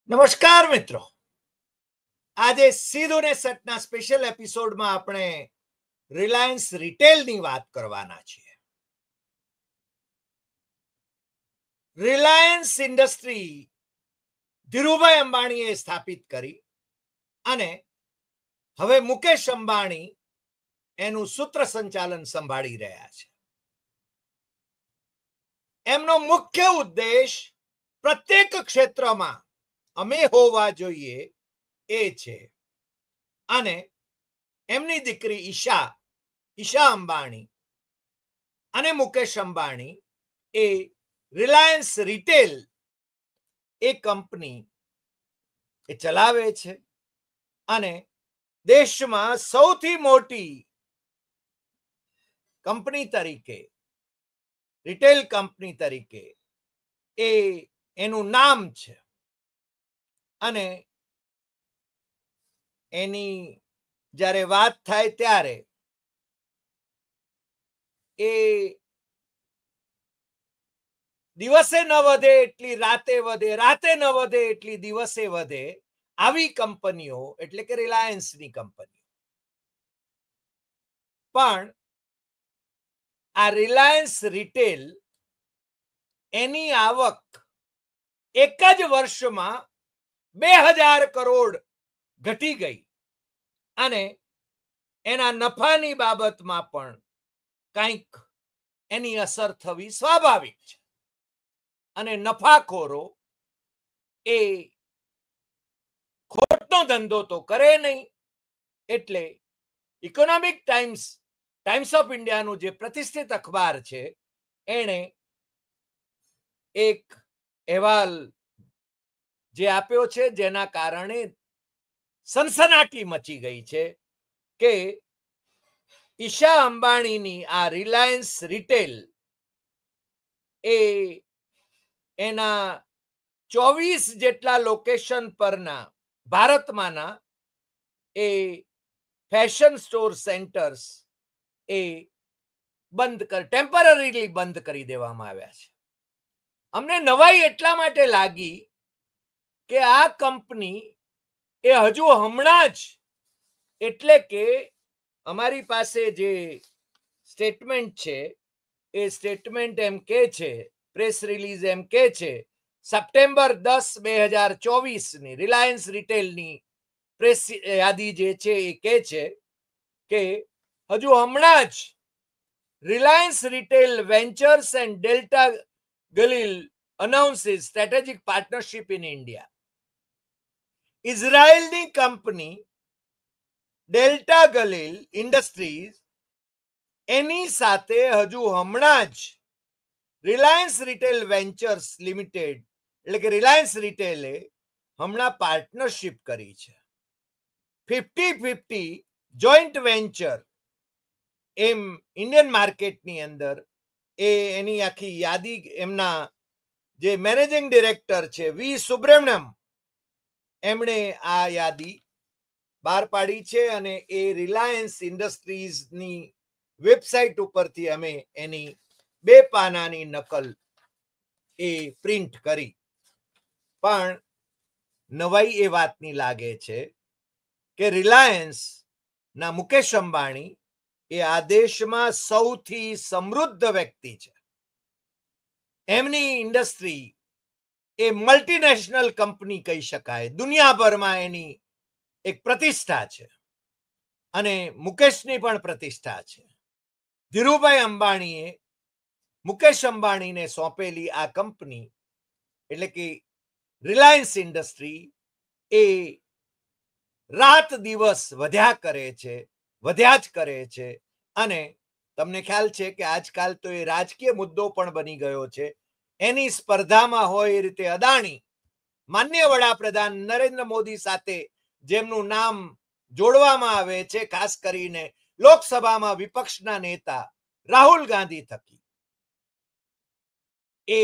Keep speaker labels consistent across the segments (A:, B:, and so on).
A: નમસ્કાર મિત્રો, આજે સીધું ને સટના સ્પેશિયલ એપિસોડમાં આપણે રિલાયન્સ રિટેલની વાત કરવાના છીએ. રિલાયન્સ ઇન્ડસ્ટ્રી ધીરુભાઈ અંબાણીએ સ્થાપિત કરી અને હવે મુકેશ અંબાણી એનું સૂત્ર સંચાલન સંભાળી રહ્યા છે. એમનો મુખ્ય ઉદ્દેશ પ્રત્યેક ક્ષેત્રમાં અમે હોવા જોઈએ એ છે અને એમની દીકરી ઈશા અંબાણી અને મુકેશ અંબાણી એ રિલાયન્સ રિટેલ એ કંપની એ ચલાવે છે અને દેશમાં સૌથી મોટી કંપની તરીકે, રિટેલ કંપની તરીકે એ એનું નામ છે અને એની જ્યારે વાત થાય ત્યારે એ દિવસે ન વધે એટલી રાતે વધે, રાતે ન વધે એટલી દિવસે વધે, આવી કંપનીઓ એટલે કે રિલાયન્સની કંપનીઓ. પણ આ રિલાયન્સ રિટેલ એની આવક એક જ વર્ષમાં 2000 કરોડ ઘટી ગઈ અને એના નફાની બાબતમાં પણ કંઈક એની અસર થવી સ્વાભાવિક છે અને નફાખોરો એ ખોટનો ધંધો તો કરે નહીં. એટલે ઇકોનોમિક ટાઈમ્સ ઓફ ઇન્ડિયાનું જે પ્રતિષ્ઠિત અખબાર છે એણે એક અહેવાલ જે આપ્યો છે જેના કારણે સનસનાટી મચી ગઈ છે કે ઈશા અંબાણીની આ રિલાયન્સ રિટેલ એ એના 24 જેટલા લોકેશન પરના ભારતમાંના એ ફેશન સ્ટોર સેન્ટર્સ એ ટેમ્પરરીલી બંધ કરી દેવામાં આવ્યા છે. અમને નવાઈ એટલા માટે લાગી કે આ કંપની એ હજુ હમણાં જ, એટલે કે અમારી પાસે જે સ્ટેટમેન્ટ છે એ સ્ટેટમેન્ટ એમ કે છે, પ્રેસ રિલીઝ એમ કે છે, સપ્ટેમ્બર 10, 2024ની રિલાયન્સ રિટેલની પ્રેસ યાદી જે છે એ કે છે કે હજુ હમણાં જ Reliance retail ventures and Delta Galil announces strategic partnership in India. ઇઝરાયેલની કંપની ડેલ્ટા ગલીલ ઇન્ડસ્ટ્રીઝ એની સાથે હજુ હમણાં જ રિલાયન્સ રિટેલ વેન્ચર્સ લિમિટેડ એટલે કે રિલાયન્સ રિટેલે હમણાં પાર્ટનરશિપ કરી છે. 50-50 જોઈન્ટ વેન્ચર એમ ઇન્ડિયન માર્કેટની અંદર એ એની આખી યાદી એમના જે મેનેજિંગ ડિરેક્ટર છે વી સુબ્રમણ્યમ એમણે આ યાદી બહાર પાડી છે અને એ રિલાયન્સ ઇન્ડસ્ટ્રીઝની વેબસાઇટ ઉપરથી અમે એની 2 પાનાની નકલ એ પ્રિન્ટ કરી. પણ નવાઈ એ વાતની લાગે છે કે રિલાયન્સ ના મુકેશ અંબાણી એ આ દેશમાં સૌથી સમૃદ્ધ વ્યક્તિ છે. એમની ઇન્ડસ્ટ્રી એ મલ્ટીનેશનલ કંપની કહી શકાય. દુનિયાભરમાં એની એક પ્રતિષ્ઠા છે અને મુકેશની પણ પ્રતિષ્ઠા છે. ધીરુભાઈ અંબાણીએ મુકેશ અંબાણીને સોંપેલી આ કંપની એટલે કે રિલાયન્સ ઇન્ડસ્ટ્રી એ રાત દિવસ વધ્યા જ કરે છે અને તમને ખ્યાલ છે કે આજકાલ તો એ રાજકીય મુદ્દો પણ બની ગયો છે. એની સ્પર્ધામાં હોય એ રીતે અદાણી માનનીય વડાપ્રધાન નરેન્દ્ર મોદી સાથે જેમનું નામ જોડવામાં આવે છે, ખાસ કરીને લોકસભામાં વિપક્ષના નેતા રાહુલ ગાંધી થકી, એ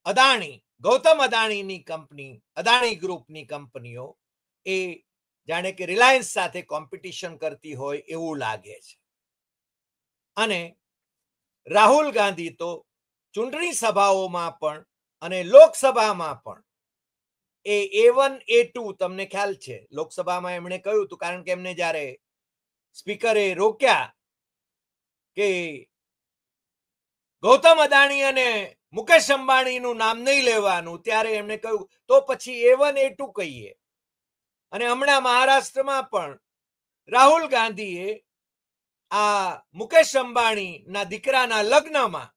A: અદાણી, ગૌતમ અદાણીની કંપની, અદાણી ગ્રુપની કંપનીઓ એ જાણે કે રિલાયન્સ સાથે કોમ્પિટિશન કરતી હોય એવું લાગે છે. અને રાહુલ ગાંધી તો ચૂંટણી સભાઓમાં પણ અને લોકસભામાં પણ એ A1 A2 તમને ખ્યાલ છે લોકસભામાં એમણે કહ્યું હતું, કારણ કે એમને જ્યારે સ્પીકરે રોક્યા કે ગૌતમ અદાણી અને મુકેશ અંબાણીનું નામ નહીં લેવાનું, ત્યારે એમણે કહ્યું તો પછી A1 A2 કહીએ. અને હમણાં મહારાષ્ટ્રમાં પણ રાહુલ ગાંધીએ આ મુકેશ અંબાણીના દીકરાના લગ્નમાં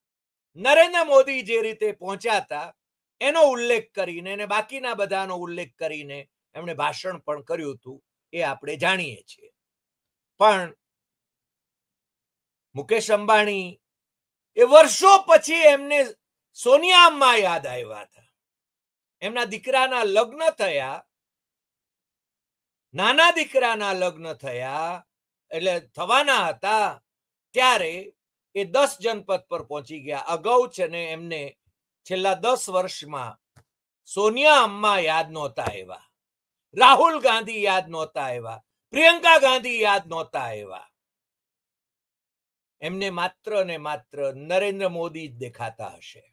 A: નરેન્દ્ર મોદી જે રીતે પહોંચ્યા હતા એનો ઉલ્લેખ કરીને અને બાકીના બધાનો ઉલ્લેખ કરીને એમણે ભાષણ પણ કર્યું હતું, એ આપણે જાણીએ છીએ. પણ મુકેશ અંબાણી એ વર્ષો પછી એમને સોનિયા અમ્મા યાદ આવ્યા હતા. એમના દીકરાના લગ્ન થયા, નાના દીકરાના લગ્ન થયા, એટલે થવાના હતા, ત્યારે એ 10 જનપદ પર પહોંચી ગયા. અગાઉ છે ને એમને છેલ્લા 10 વર્ષમાં સોનિયા અમ્મા યાદ નહોતા આવ્યા, રાહુલ ગાંધી યાદ નહોતા આવ્યા, પ્રિયંકા ગાંધી યાદ નહોતા આવ્યા. એમને માત્ર ને માત્ર નરેન્દ્ર મોદી જ દેખાતા હશે.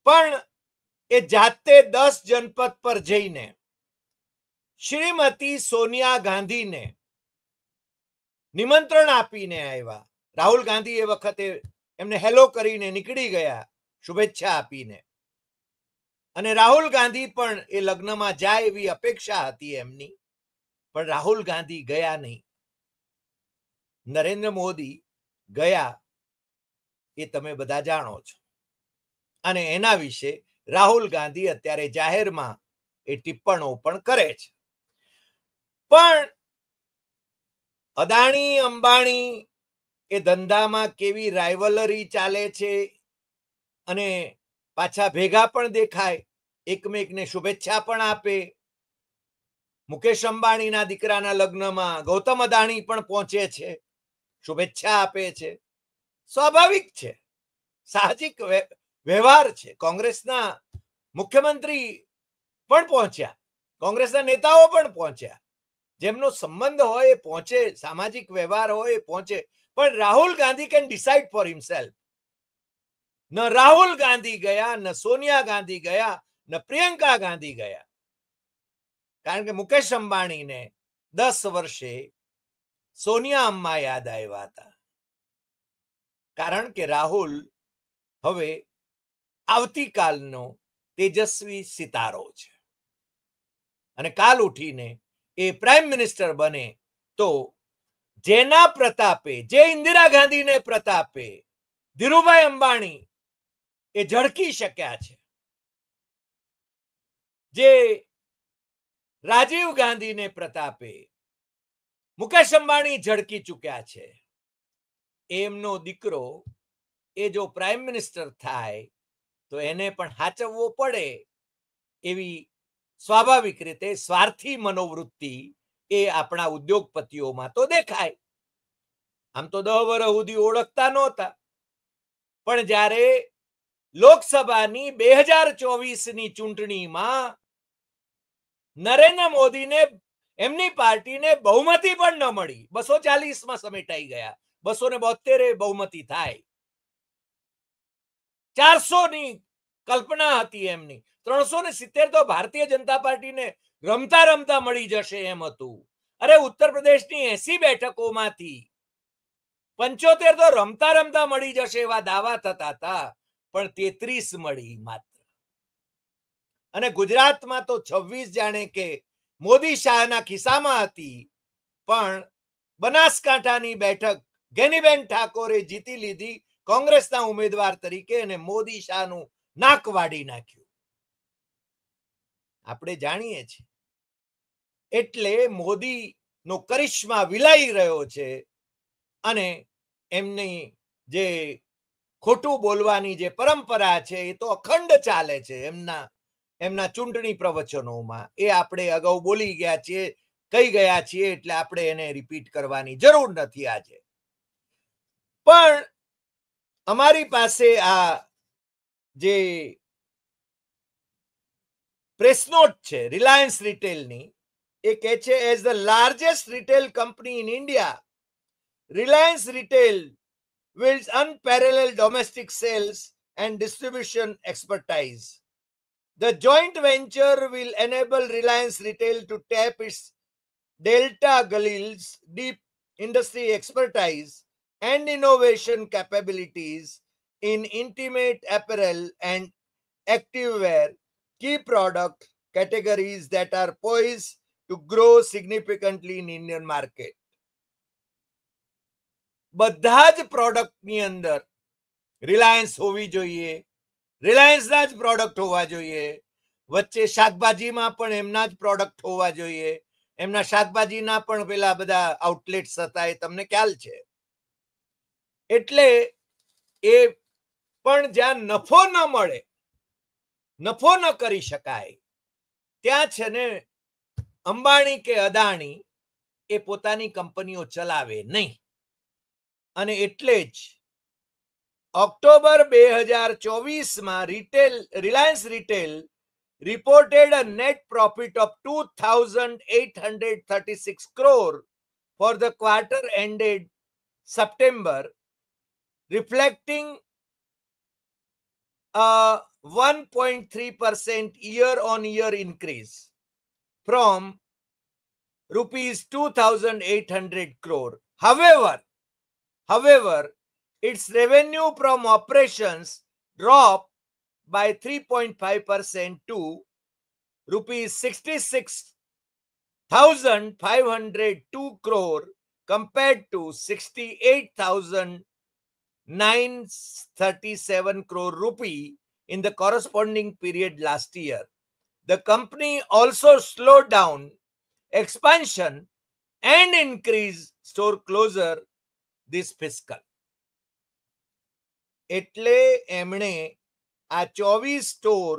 A: પણ એ જાતે 10 જનપદ પર જઈને શ્રીમતી સોનિયા ગાંધીને નિમંત્રણ આપીને આવ્યા. રાહુલ ગાંધી એ વખતે એમને હેલો કરીને નીકળી ગયા, શુભેચ્છા આપીને. અને રાહુલ ગાંધી પણ એ લગ્નમાં જાય એવી અપેક્ષા હતી એમની, પણ રાહુલ ગાંધી ગયા નહીં. નરેન્દ્ર મોદી ગયા, એ તમે બધા જાણો છો. અને એના વિશે રાહુલ ગાંધી અત્યારે જાહેરમાં એ ટિપ્પણો પણ કરે છે. પણ અદાણી અંબાણી એ ધંધામાં કેવી રાઇવલરી ચાલે છે, અને પાછા ભેગા પણ દેખાય, એકમેકને શુભેચ્છા પણ આપે. મુકેશ અંબાણીના દીકરાના લગ્નમાં ગૌતમ અદાણી પણ પહોંચે છે, શુભેચ્છા આપે છે. સ્વાભાવિક છે, સાહજિક વ્યવહાર છે. કોંગ્રેસના મુખ્યમંત્રી પણ પહોંચ્યા, કોંગ્રેસના નેતાઓ પણ પહોંચ્યા. જેમનો સંબંધ હોય એ પહોંચે, સામાજિક વ્યવહાર હોય એ પહોંચે. પણ Rahul Gandhi can decide for himself. ન રાહુલ ગાંધી ગયા, ન સોનિયા ગાંધી ગયા, ન પ્રિયંકા ગાંધી ગયા. કારણ કે મુકેશ અંબાણીને 10 વર્ષે સોનિયા અમ્મા યાદ આવ્યા હતા. કારણ કે રાહુલ હવે આવતીકાલનો તેજસ્વી સિતારો છે, અને કાલ ઉઠીને એ પ્રાઇમ મિનિસ્ટર બને તો જેના પ્રતાપે, જે ઇન્દિરા ગાંધીને પ્રતાપે ધીરુભાઈ અંબાણી એ ઝળકી શક્યા છે, જે રાજીવ ગાંધીને પ્રતાપે મુકેશ અંબાણી ઝળકી ચૂક્યા છે, એમનો દીકરો એ જો પ્રાઇમ મિનિસ્ટર થાય તો એને પણ હાચવવો પડે. એવી સ્વાભાવિક રીતે સ્વાર્થી મનોવૃત્તિ એ આપણા ઉદ્યોગપતિઓમાં તો દેખાય. આમ તો 10 વર્ષ સુધી ઓળખતા નહોતા, પણ જ્યારે લોકસભાની 2024ની ચૂંટણીમાં નરેન્દ્ર મોદીને, એમની પાર્ટીને બહુમતી પણ ન મળી, 240માં સમેટાઈ ગયા. 272 બહુમતી થાય. 400ની કલ્પના હતી એમની. 370 તો ભારતીય જનતા પાર્ટીને રમતા રમતા મળી જશે એમ હતું. અરે ઉત્તર પ્રદેશની 80 બેઠકોમાંથી 75 તો રમતા રમતા મળી જશે એવા દાવા થતા હતા, પણ 33 મળી માત્ર. અને ગુજરાતમાં તો 26 જાણે કે મોદી શાહના ખિસ્સામાં હતી. પણ બનાસકાંઠાની બેઠક ગેનીબેન ઠાકોરે જીતી લીધી કોંગ્રેસના ઉમેદવાર તરીકે, અને મોદી શાહનું નાક વાડી નાખ્યું. આપણે જાણીએ છીએ. એટલે મોદીનો કરિશ્મા વિલાઈ રહ્યો છે, અને એમની જે ખોટું બોલવાની જે પરંપરા છે એ તો અખંડ ચાલે છે એમના ચૂંટણી પ્રવચનોમાં. એ આપણે અગાઉ બોલી ગયા છીએ, કહી ગયા છીએ, એટલે આપણે એને રિપીટ કરવાની જરૂર નથી આજે. પણ અમારી પાસે આ જે પ્રેસ નોટ છે રિલાયન્સ રિટેલની, એ કહે છે as the largest retail company in India, Reliance Retail builds unparalleled domestic sales and distribution expertise. The joint venture will enable Reliance Retail to tap its Delta Galile's deep industry expertise and innovation capabilities in intimate apparel and activewear, key product categories that are poised to grow significantly in Indian market. બધા જ પ્રોડક્ટની અંદર Reliance હોવી જોઈએ, રિલાયન્સના જ product હોવા જોઈએ. વચ્ચે શાકભાજીમાં પણ એમના જ પ્રોડક્ટ હોવા જોઈએ. એમના શાકભાજીના પણ પેલા બધા આઉટલેટ્સ હતા, એ તમને ખ્યાલ છે. એટલે એ પણ જ્યાં નફો ન મળે, નફો ન કરી શકાય, ત્યાં છે ને અંબાણી કે અદાણી એ પોતાની કંપનીઓ ચલાવે નહીં. અને એટલે જ ઓક્ટોબર 2024માં Reliance retail reported a net profit of 2,836 crore for the quarter ended September, reflecting a 1.3% year-on-year increase from rupees 2,800 crore. However, its revenue from operations dropped by 3.5% to rupees 66,502 crore compared to 68,937 crore rupee in the corresponding period last year. The company also slowed down expansion and increased store closure this fiscal. એટલે એમણે આ 24 store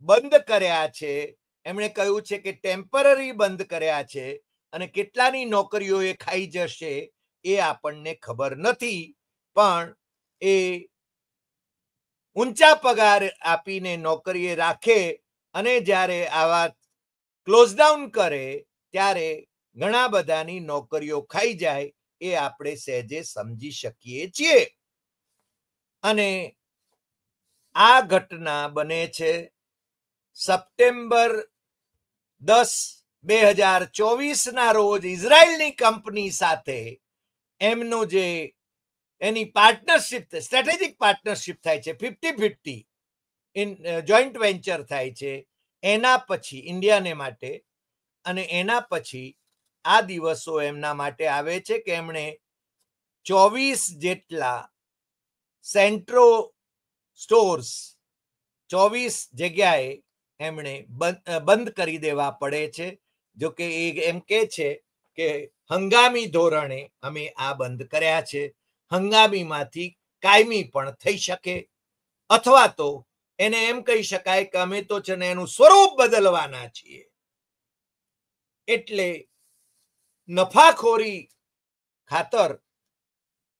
A: બંધ કર્યા છે. એમણે કહ્યું છે કે ટેમ્પરરી બંધ કર્યા છે અને કેટલાની નોકરીઓ એ ખાઈ જશે એ આપણને ખબર નથી, પણ એ ઊંચા પગાર આપીને નોકરીએ રાખે અને જ્યારે આવા ક્લોઝ ડાઉન કરે ત્યારે ઘણા બધાની નોકરીઓ ખાઈ જાય, એ આપણે સહેજે સમજી શકીએ છીએ. અને આ ઘટના બને છે સપ્ટેમ્બર 10, 2024ના રોજ ઇઝરાયલની કંપની સાથે એમનું જે એની પાર્ટનરશિપ, સ્ટ્રેટેજિક પાર્ટનરશિપ થાય છે, 50-50 જોઈન્ટ વેન્ચર થાય છે એના પછી ઇન્ડિયાને માટે. અને એના પછી આ દિવસો એમના માટે આવે છે કે એમણે 24 જેટલા સેન્ટ્રો સ્ટોર્સ 24 જગ્યાએ એમણે બંધ કરી દેવા પડે છે. જો કે એ એમ કે છે કે હંગામી ધોરણે અમે આ બંધ કર્યા છે. હંગામીમાંથી કાયમી પણ થઈ શકે, અથવા તો એને એમ કહી શકાય કે અમે તો છે ને એનું સ્વરૂપ બદલવાના છીએ. એટલે નફાખોરી ખાતર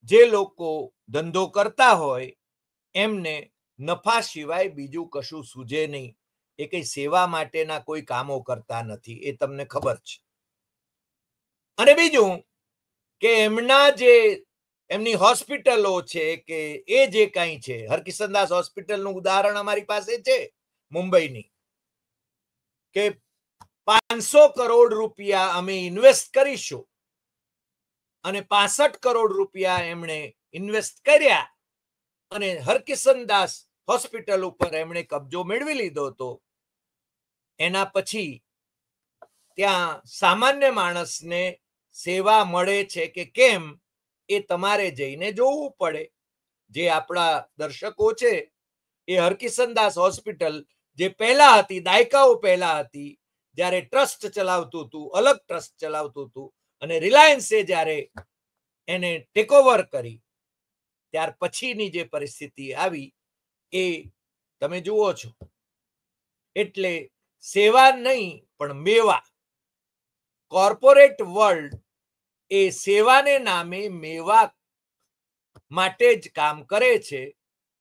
A: જે લોકો ધંધો કરતા હોય એમને નફા સિવાય બીજું કશું સૂઝે નહીં. એ કઈ સેવા માટેના કોઈ કામો કરતા નથી, એ તમને ખબર છે. અને બીજું કે એમના જે એમની હોસ્પિટલો છે કે એ જે કાંઈ છે, હરકિશનદાસ હોસ્પિટલનું ઉદાહરણ અમારી પાસે છે મુંબઈની, કે 500 કરોડ રૂપિયા અમે ઇન્વેસ્ટ કરીશું અને 65 કરોડ રૂપિયા એમણે ઇન્વેસ્ટ કર્યા અને હરકિશનદાસ હોસ્પિટલ ઉપર એમણે કબજો મેળવી લીધો હતો. એના પછી ત્યાં સામાન્ય માણસને સેવા મળે છે કે કેમ એ તમારે જઈને જોવું પડે. જે આપણા દર્શકો છે એ હરકિશનદાસ હોસ્પિટલ જે પહેલા હતી, દાયકાઓ પહેલા હતી, જ્યારે ટ્રસ્ટ ચલાવતું હતું, અલગ ટ્રસ્ટ ચલાવતું હતું, અને રિલાયન્સે જ્યારે એને ટેકઓવર કરી ત્યાર પછીની જે પરિસ્થિતિ આવી એ તમે જુઓ છો. એટલે સેવા નહીં પણ મેવા. કોર્પોરેટ વર્લ્ડ એ સેવાને નામે મેવા માટે જ કામ કરે છે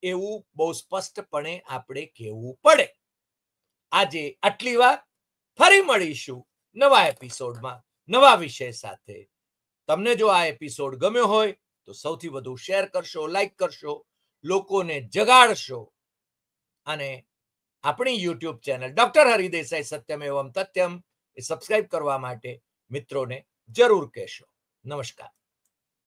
A: એવું બહુ સ્પષ્ટપણે આપણે કહેવું પડે. આજે આટલી વાત. ફરી મળીશું નવા એપિસોડમાં નવા વિષય સાથે. તમને જો આ એપિસોડ ગમ્યો હોય તો સૌથી વધુ શેર કરશો, લાઈક કરશો, લોકોને જગાડશો અને આપણી YouTube channel doctor Hari Desai Satyam Evam Tathyam એ સબસ્ક્રાઇબ કરવા માટે મિત્રોને જરૂર કહેશો. નમસ્કાર.